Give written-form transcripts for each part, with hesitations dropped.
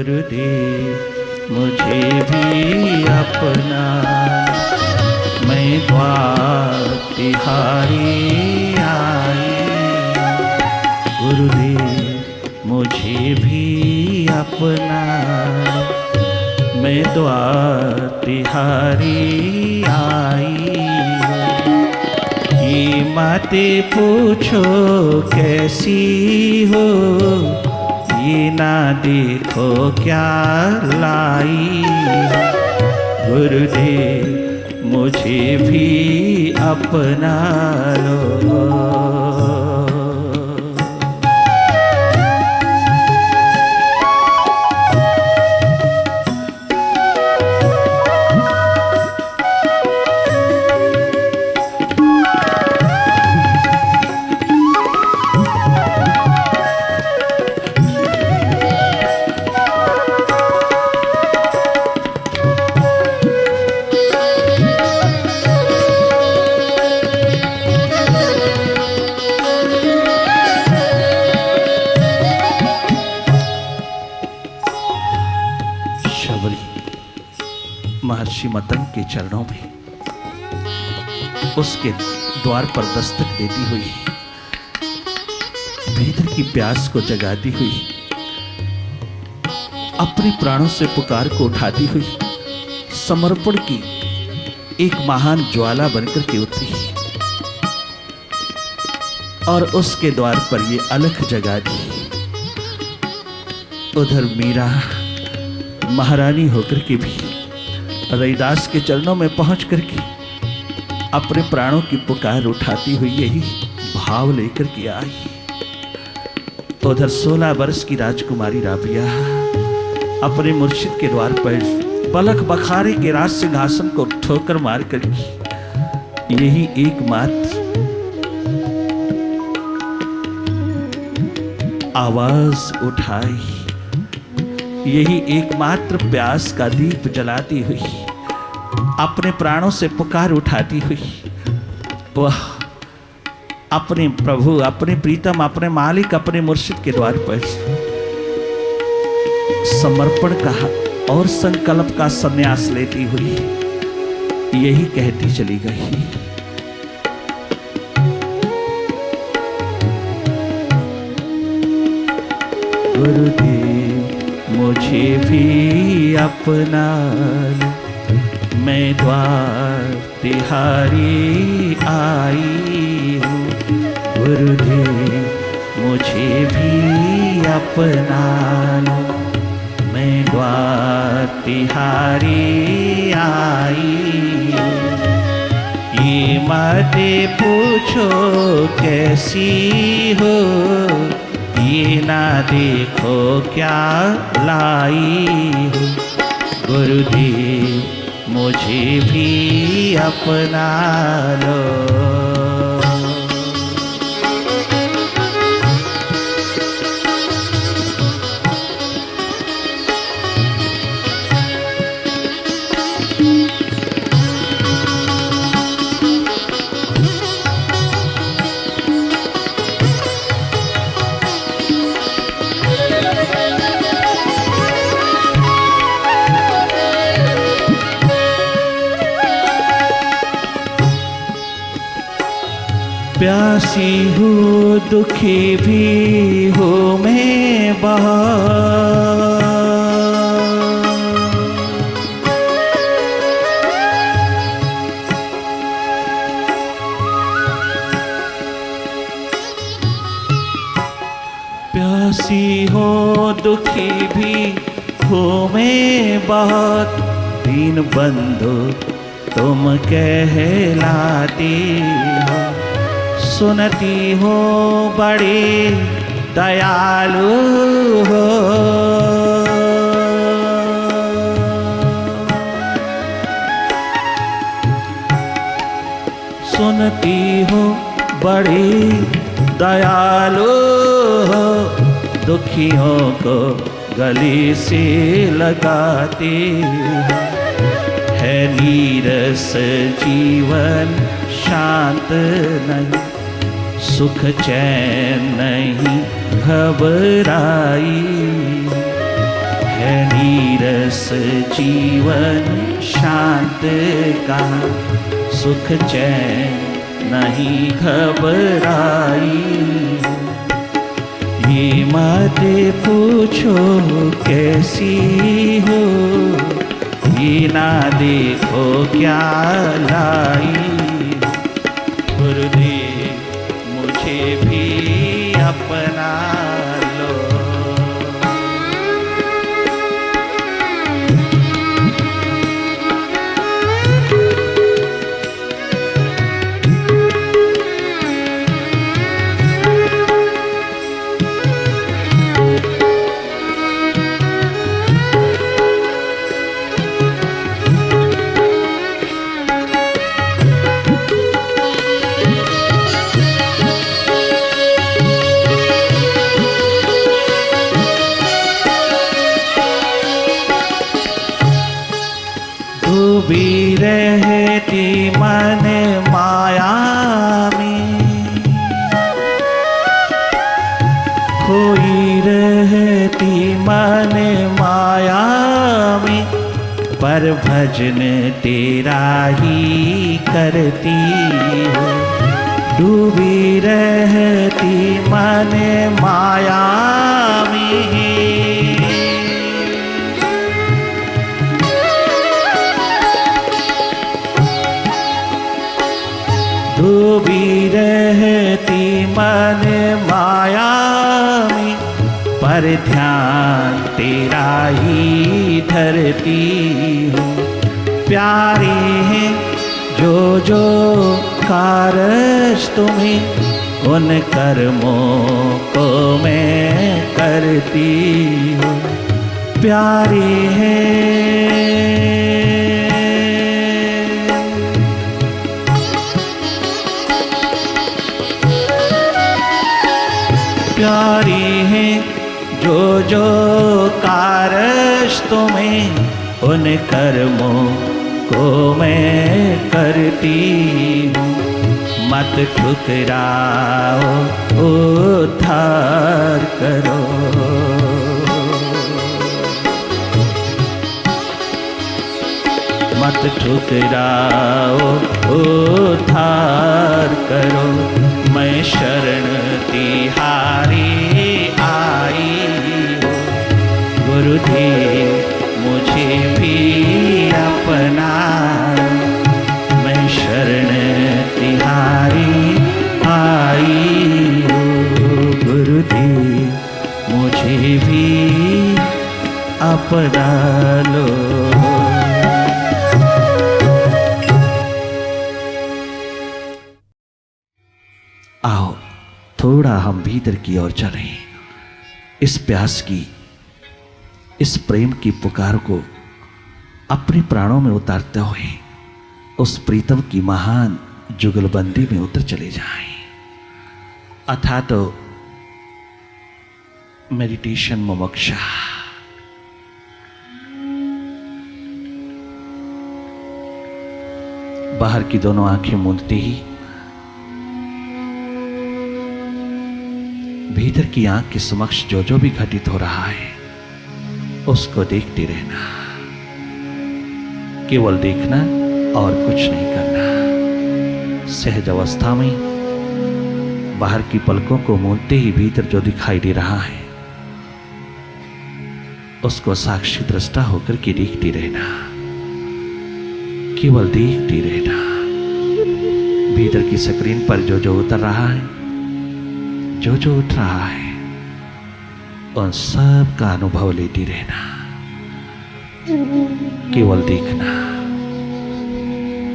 गुरुदेव मुझे भी अपना, मैं द्वार तिहारी आई। गुरुदेव मुझे भी अपना, मैं द्वार तिहारी आई। ये माते पूछो कैसी हो, ये ना देखो क्या लाई। गुरुदेव मुझे भी अपना लो। महर्षि मतंग के चरणों में उसके द्वार पर दस्तक देती हुई, भीतर की प्यास को जगाती हुई, अपने प्राणों से पुकार को उठाती हुई, समर्पण की एक महान ज्वाला बनकर के उतरी और उसके द्वार पर ये अलख जगा दी। उधर मीरा महारानी होकर के भी रैदास के चरणों में पहुंच करके अपने प्राणों की पुकार उठाती हुई यही भाव लेकर के आई। उधर 16 वर्ष की राजकुमारी राबिया अपने मुर्शिद के द्वार पर पलक बखारे के राज सिंहासन को ठोकर मार करके यही एकमात्र आवाज उठाई, यही एकमात्र प्यास का दीप जलाती हुई, अपने प्राणों से पुकार उठाती हुई, वह अपने प्रभु, अपने प्रीतम, अपने मालिक, अपने मुर्शिद के द्वार पर समर्पण का और संकल्प का संन्यास लेती हुई यही कहती चली गई। गुरुदेव मुझे भी अपना, मैं द्वार तिहारी आई हूँ। गुरुदेव मुझे भी अपना, मैं द्वार तिहारी आई हूँ। ये माते पूछो कैसी हो, ये ना देखो क्या लाई हूँ। गुरुदेव मुझे भी अपना लो। प्यासी हूँ दुखी भी हूँ मैं बहुत, प्यासी हूँ दुखी भी हूँ मैं बहुत, दीन बंधु तुम कहलाती हो। सुनती हो बड़े दयालु हो, सुनती हो बड़े दयालु हो, दुखियों को गले से लगाते हो। है नीरस जीवन शांत नहीं, सुख चैन नहीं घबराई, है नीरस जीवन शांत का, सुख चैन नहीं घबराई। ये मत पूछो कैसी हो, ये ना देखो क्या लाई। गुरुदेव मुझे भी अपना लो। डूबी रहती मन माया में, खोई रहती मन माया में, पर भजन तेरा ही करती हो। डूबी रहती मन माया में, डूबी रहती मन माया में, पर ध्यान तेरा ही धरती हूँ। प्यारे हैं जो जो कारज तुम्हें, उन कर्मों को मैं करती हूँ। प्यारे हैं प्यारी हैं जो जो कारज तुम्हें, उन कर्मों को मैं करती हूँ। मत ठुकराओ उद्धार करो। मत ठुकराओ उद्धार करो। मैं शरण तिहारी आई हूँ। गुरुदेव मुझे भी अपना, मैं शरण तिहारी आई हूँ। गुरुदेव मुझे भी अपना लो। आओ थोड़ा हम भीतर की ओर चलें। इस प्यास की, इस प्रेम की पुकार को अपने प्राणों में उतारते हुए उस प्रीतम की महान जुगलबंदी में उतर चले जाएं। अथा तो मेडिटेशन मुमुक्षा। बाहर की दोनों आंखें मूंदते ही भीतर की आंख के समक्ष जो जो भी घटित हो रहा है उसको देखते रहना। केवल देखना और कुछ नहीं करना। सहज अवस्था में बाहर की पलकों को मूंदते ही भीतर जो दिखाई दे रहा है उसको साक्षी दृष्टा होकर के देखते रहना। केवल देखते रहना। भीतर की स्क्रीन पर जो जो उतर रहा है, जो जो उठ रहा है, उन सब का अनुभव लेती रहना। केवल देखना।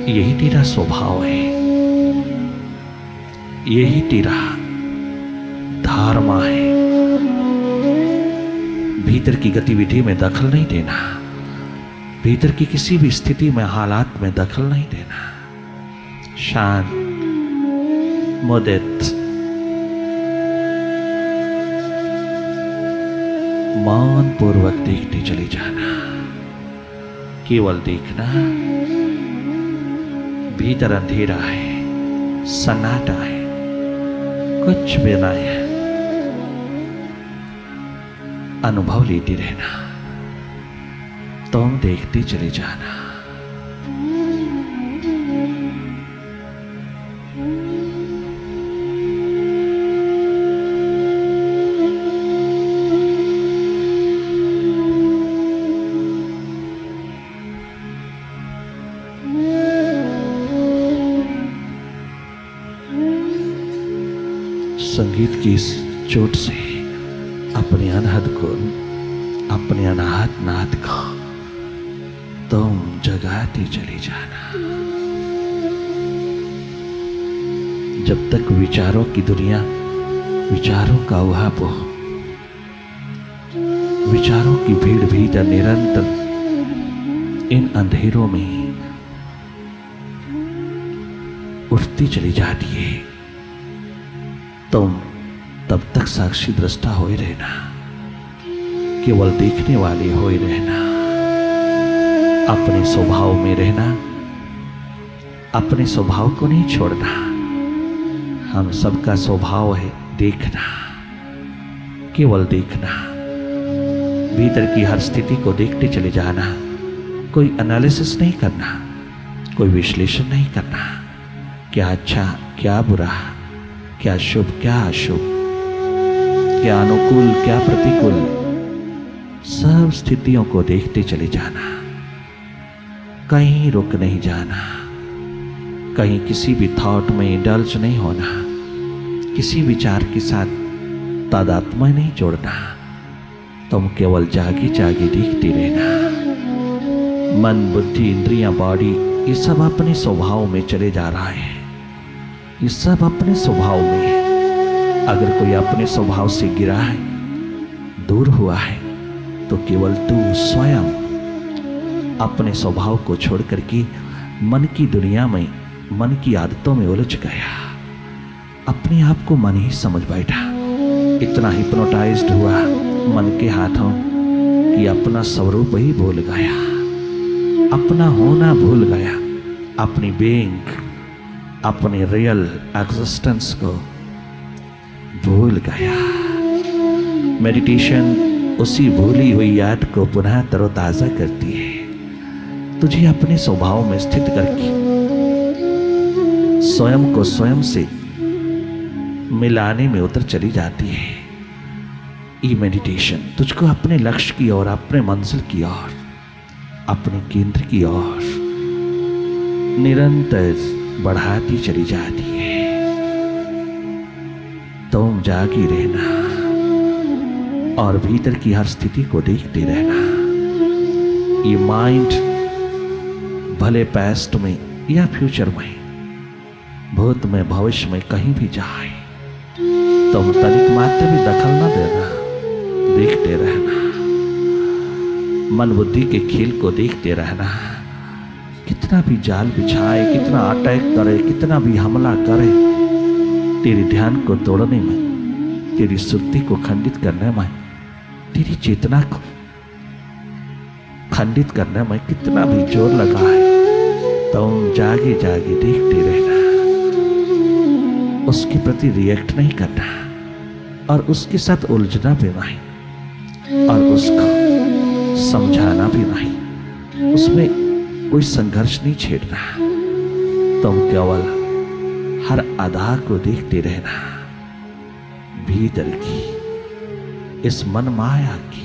यही तेरा स्वभाव है, यही तेरा धर्म है। भीतर की गतिविधि में दखल नहीं देना। भीतर की किसी भी स्थिति में, हालात में दखल नहीं देना। शांत, मुदित, मौन पूर्वक देखते चले जाना। केवल देखना। भीतर अंधेरा है, सन्नाटा है, कुछ भी नहीं है। अनुभव लेते रहना। तुम देखते चले जाना। संगीत की इस चोट से अपने अनहद को, अपने अनाहत नाद को तुम जगाते चले जाना। जब तक विचारों की दुनिया, विचारों का उहापोह, विचारों की भीड़ भीतर निरंतर इन अंधेरों में उठती चली जाती है, तुम तब तक साक्षी दृष्टा होए रहना, केवल देखने वाले होए रहना, अपने स्वभाव में रहना, अपने स्वभाव को नहीं छोड़ना। हम सबका स्वभाव है देखना, केवल देखना, भीतर की हर स्थिति को देखते चले जाना, कोई एनालिसिस नहीं करना, कोई विश्लेषण नहीं करना, क्या अच्छा क्या बुरा, क्या शुभ क्या अशुभ, क्या अनुकूल क्या प्रतिकूल, सब स्थितियों को देखते चले जाना, कहीं रुक नहीं जाना, कहीं किसी भी थॉट में इंडल्ज नहीं होना, किसी विचार के साथ तादात्म्य नहीं जोड़ना, तुम केवल जागे जागे देखते रहना। मन बुद्धि इंद्रियां बॉडी ये सब अपने स्वभाव में चले जा रहा है, ये सब अपने स्वभाव में है। अगर कोई अपने स्वभाव से गिरा है, दूर हुआ है, तो केवल तू स्वयं अपने स्वभाव को छोड़ करके मन की दुनिया में, मन की आदतों में उलझ गया, अपने आप को मन ही समझ बैठा, इतना हिप्नोटाइज्ड हुआ मन के हाथों कि अपना स्वरूप ही भूल गया, अपना होना भूल गया, अपनी बीइंग, अपने रियल एग्जिस्टेंस को भूल गया। मेडिटेशन उसी भूली हुई याद को पुनः तरोताजा करती है, तुझे अपने स्वभाव में स्थित करके स्वयं को स्वयं से मिलाने में उतर चली जाती है। ये मेडिटेशन तुझको अपने लक्ष्य की ओर, अपने मंजिल की ओर, अपने केंद्र की ओर निरंतर बढ़ाती चली जाती है। तुम जागी रहना और भीतर की हर स्थिति को देखते रहना। ये माइंड भले पास्ट में या फ्यूचर में, भूत में, भविष्य में कहीं भी जाए, तुम तनिक मात्र भी दखल न देना, देखते रहना। मन बुद्धि के खेल को देखते रहना। कितना भी जाल बिछाए, कितना अटैक करे, कितना भी हमला करे, तेरे ध्यान को तोड़ने में, तेरी सुर्ति को खंडित करने में, तेरी चेतना को खंडित करने में कितना भी जोर लगा है, तुम जागे जागे देखते रहना, उसके प्रति रिएक्ट नहीं करना और उसके साथ उलझना भी नहीं और उसको समझाना भी नहीं, उसमें कोई संघर्ष नहीं छेड़ना। तुम केवल हर अदा को देखते रहना, भीतर की इस मन माया की।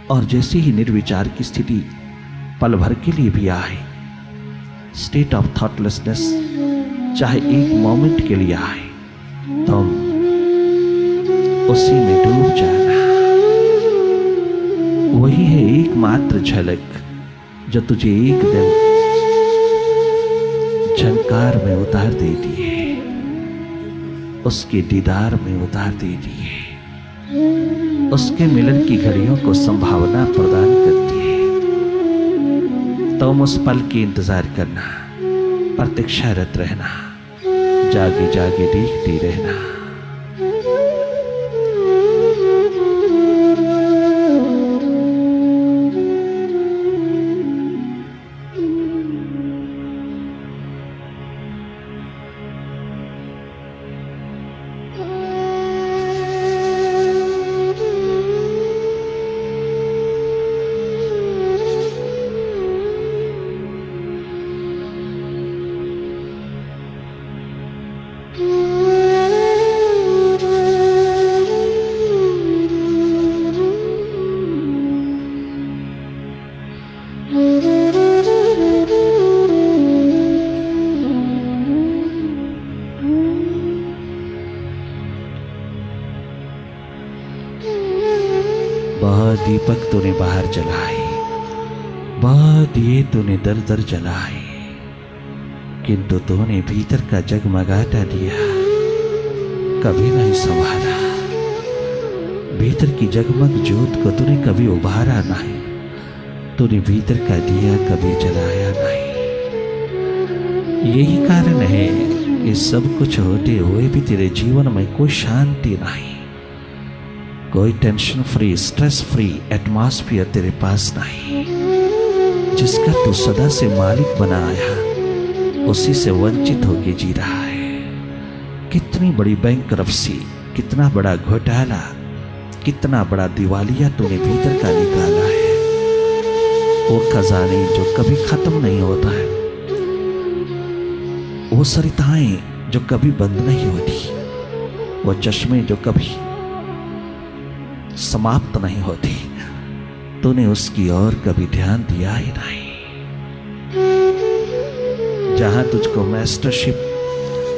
और जैसे ही निर्विचार की स्थिति पल भर के लिए भी आए, स्टेट ऑफ थॉटलेसनेस चाहे एक मोमेंट के लिए आए, तुम उसी में डूब जाना। वही है एकमात्र झलक जो तुझे एक दिन झंकार में उतार देती है, उसके दीदार में उतार देती है, उसके मिलन की घड़ियों को संभावना प्रदान करती है। तुम उस पल की इंतजार करना, प्रतीक्षारत रहना, जागे जागे देखती रहना। दीपक तूने बाहर जलाए, बहुत दिए तूने दर दर जलाए, किंतु तूने भीतर का जगमगाता दिया कभी नहीं संभाला। भीतर की जगमग जोत को तूने कभी उभारा नहीं, तूने भीतर का दिया कभी जलाया नहीं। यही कारण है कि सब कुछ होते हुए भी तेरे जीवन में कोई शांति नहीं, कोई tension free, stress free atmosphere तेरे पास नहीं। जिसका तू सदा से मालिक बना आया, उसी से वंचित होके जी रहा है। कितनी बड़ी बैंकरप्सी, कितना बड़ा घोटाला, कितना बड़ा दिवालिया तूने भीतर का निकाला है। वो खजाने जो कभी खत्म नहीं होता है, वो सरिताएं जो कभी बंद नहीं होती, वो चश्मे जो कभी समाप्त नहीं होती, तूने उसकी ओर कभी ध्यान दिया ही नहीं। जहां तुझको मास्टरशिप,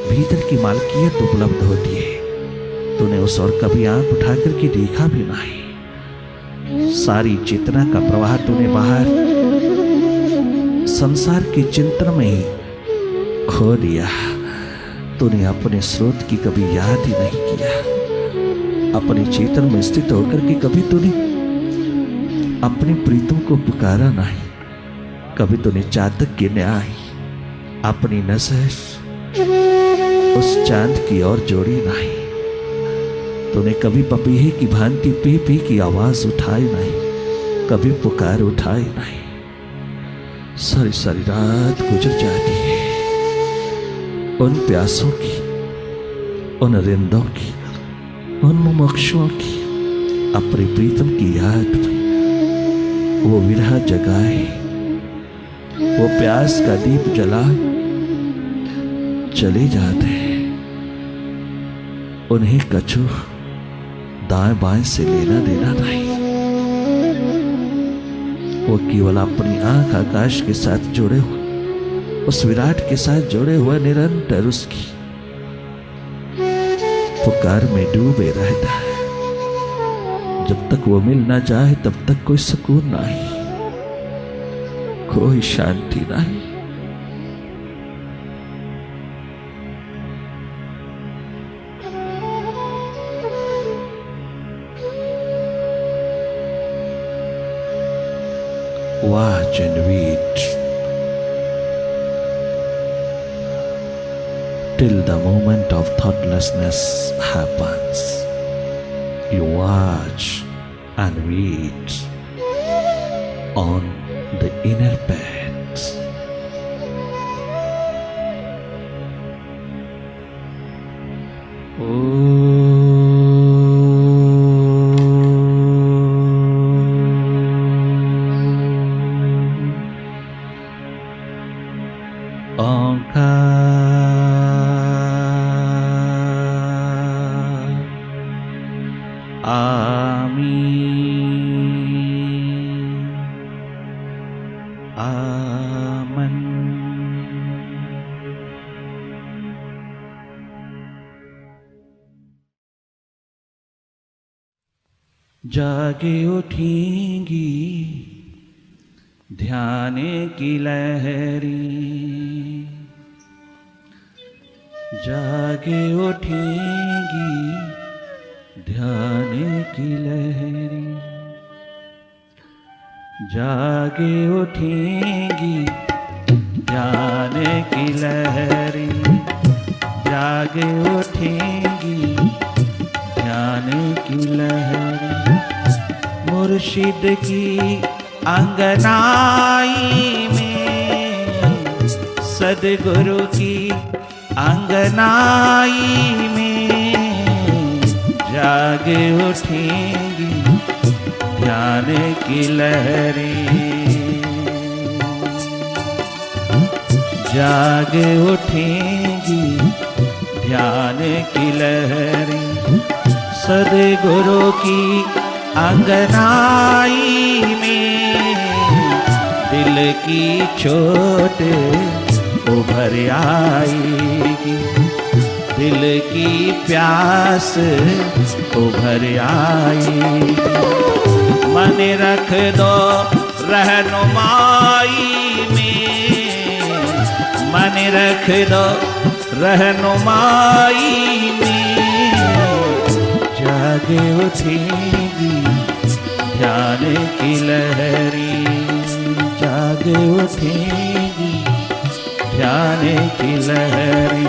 भीतर की मालकियत उपलब्ध होती है, तूने उस ओर कभी आंख उठा करके देखा भी नहीं। सारी चेतना का प्रवाह तूने बाहर संसार के चिंतन में ही खो दिया। तूने अपने स्रोत की कभी याद ही नहीं किया। अपने चेतन में स्थित होकर के कभी तूने अपनी प्रीतों को पुकारा नहीं। कभी तूने चातक के न्याय अपनी नजर उस चांद की ओर जोड़ी नहीं। तूने कभी पपीहे की भांति पी पी की आवाज उठाई नहीं, कभी पुकार उठाई नहीं। सारी सारी रात गुजर जाती है उन प्यासों की, उन रिंदों की, उन मुमुक्षुओं की अपने प्रीतम की याद में। वो विरह जगाए, वो प्यास का दीप जलाए, चले जाते हैं। उन्हें कछु दाएं बाएं से लेना देना नहीं। वो केवल अपनी आंख आकाश के साथ जुड़े हुए, उस विराट के साथ जुड़े हुए निरंतर उसकी पुकार में डूबे रहता है। जब तक वो मिल ना जाए तब तक कोई सुकून नहीं, कोई शांति नहीं। Watch and wait till the moment of thoughtlessness happens. You watch and wait on the inner path. जागे उठेंगी ध्यान की लहरी, जागे उठेंगी ध्यान की लहरी, जागे उठेंगी ध्यान की लहरी, जागे उठेंगी ध्यान की लहरी। मुर्शिद की अंगनाई में, सदगुरु की अंगनाई में, जागे उठेंगी ध्यान की लहरी, जागे उठेंगी ध्यान की लहरी। सदगुरु की अंगनाई में दिल की चोट उभर आएगी, दिल की प्यास उभर आई। मन रख दो रहनुमाई में, मन रख दो रहनुमाई में। जागे उठेगी ध्यान की लहरी, जागे उठेगी ध्यान की लहरी।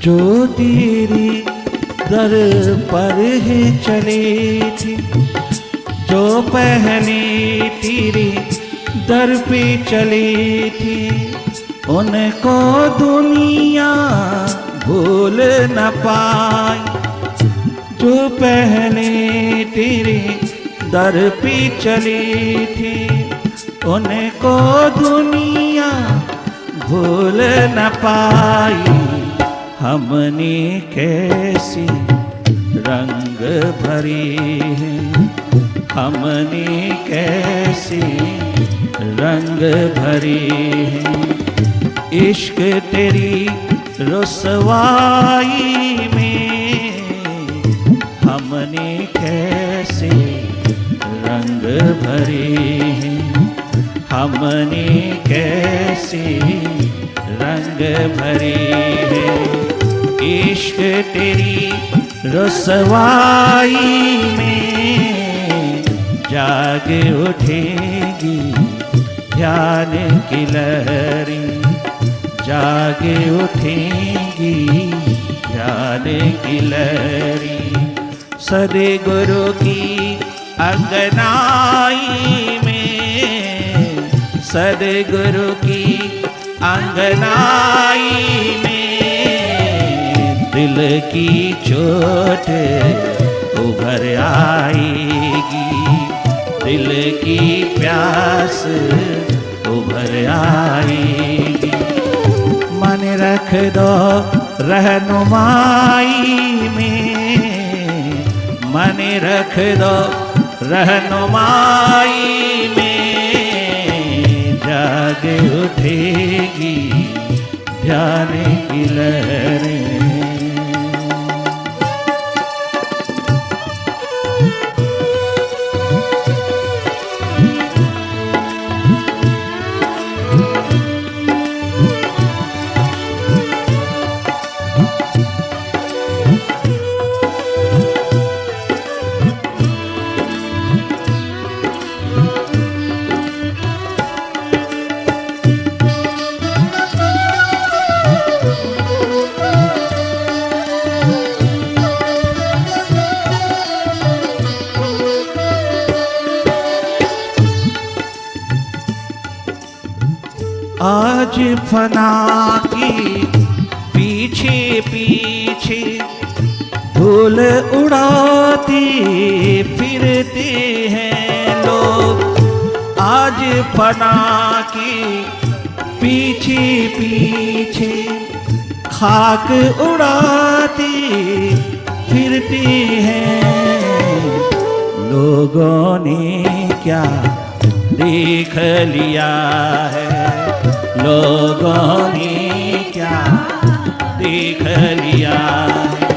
जो तेरी दर पर ही चली थी, जो पहले तेरी दर पे चली थी, उनको दुनिया भूल न पाई। जो पहले तेरे दर पे चली थी, उनको दुनिया भूल न पाई। हमने कैसी रंग भरी है, हमने कैसी रंग भरी है। इश्क तेरी रुसवाई में हमने कैसे रंग भरे हैं, हमने कैसे रंग भरे हैं। इश्क तेरी रुसवाई में जाग उठेगी ध्यान की लहरी, जाग उठेगी ध्यान की लहरी। सदगुरु की अंगनाई में, सदगुरु की अंगनाई में दिल की चोट उभर आएगी, दिल की प्यास उभर आएगी। मन रख दो रहनुमाई में, मन रख दो रहनुमाई में जाग उठेगी ध्यान की लहरें। आज फना की पीछे पीछे धूल उड़ाते फिरते हैं लोग। आज फना की पीछे पीछे खाक उड़ाते फिरते हैं। लोगों ने क्या देख लिया है, लोगों ने क्या देख लिया है।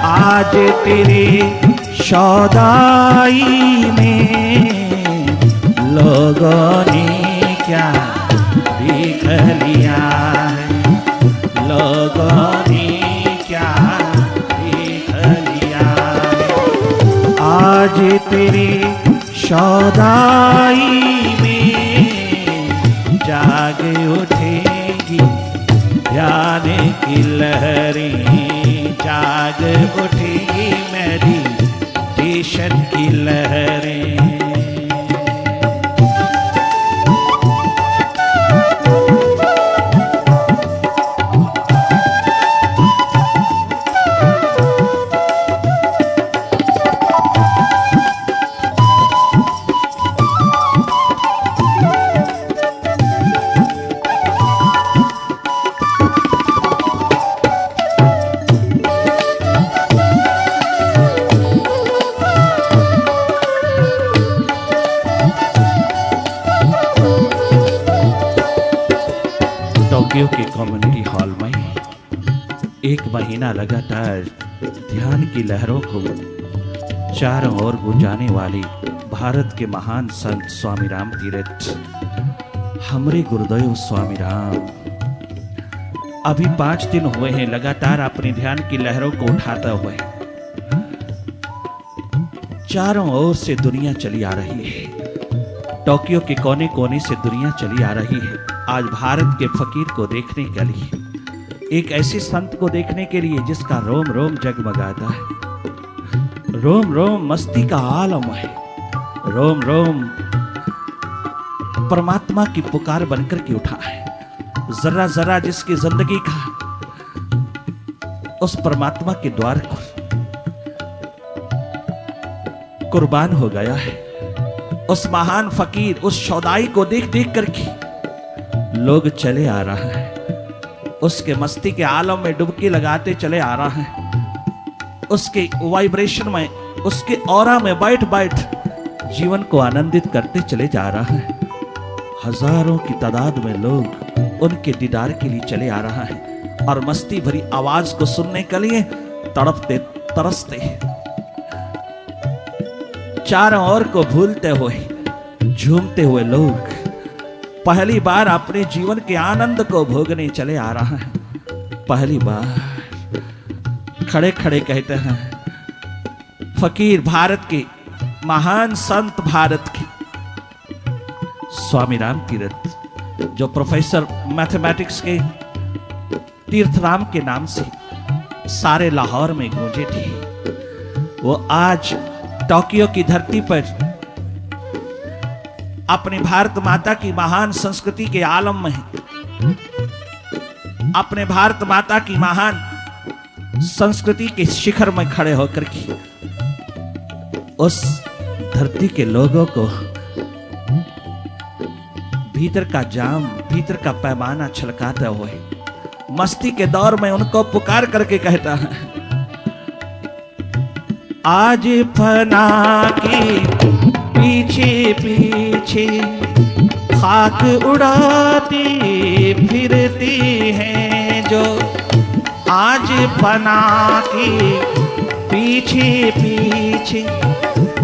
आज तेरे सौदाई में लोगों ने क्या देख लिया है, लोगों ने क्या देख लिया है। आज तेरे सौदाई ध्यान की लहरें जाग उठेगी मेडिटेशन की लहरें। टोक्यो के कम्युनिटी हॉल में एक महीना लगातार ध्यान की लहरों को चारों ओर गुंजाने वाले भारत के महान संत स्वामी राम तीरथ, हमरे गुरुदेव स्वामी राम, अभी 5 दिन हुए हैं लगातार अपने ध्यान की लहरों को उठाते हुए चारों ओर से दुनिया चली आ रही है। टोक्यो के कोने कोने से दुनिया चली आ रही है आज भारत के फकीर को देखने के लिए, एक ऐसे संत को देखने के लिए जिसका रोम रोम जगमगाता है, रोम रोम मस्ती का आलम है, रोम रोम परमात्मा की पुकार बनकर के उठा है। जरा जरा जिसकी जिंदगी का उस परमात्मा के द्वार को कुर्बान हो गया है, उस महान फकीर, उस सौदाई को देख देख करके लोग चले आ रहा है, उसके मस्ती के आलम में डुबकी लगाते चले आ रहा है, उसके वाइब्रेशन में, उसके ऑरा में बैठ बैठ जीवन को आनंदित करते चले जा रहा है। हजारों की तादाद में लोग उनके दीदार के लिए चले आ रहा है और मस्ती भरी आवाज को सुनने के लिए तड़पते तरसते हैं। चारों ओर को भूलते हुए झूमते हुए लोग पहली बार अपने जीवन के आनंद को भोगने चले आ रहा है। पहली बार खड़े खड़े कहते हैं फकीर, भारत के महान संत, भारत के स्वामी राम तीरथ, जो प्रोफेसर मैथमेटिक्स के तीर्थराम के नाम से सारे लाहौर में गूंजे थे, वो आज टोक्यो की धरती पर अपने भारत माता की महान संस्कृति के आलम में, अपने भारत माता की महान संस्कृति के शिखर में खड़े होकर के उस धरती के लोगों को भीतर का जाम, भीतर का पैमाना छलकाते हुए मस्ती के दौर में उनको पुकार करके कहता है, आज फना की पीछे पीछे खाक उड़ाती फिरती हैं जो, आज फना की पीछे पीछे,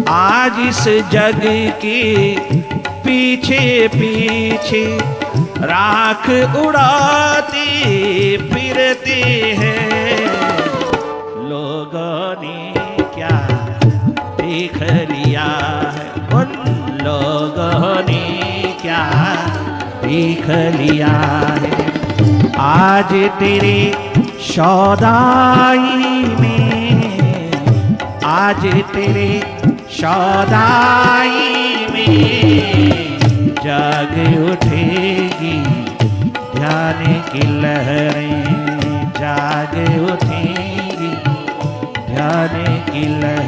आज इस जग के पीछे पीछे राख उड़ाती फिरती हैं। लोगों ने क्या देख लिया है, उन लोगों ने क्या देख लिया है, आज तेरे सौदाई में, आज तेरे सौदाई में जाग उठेगी ध्यान की लहरें, जाग उठेगी ध्यान की लहरें।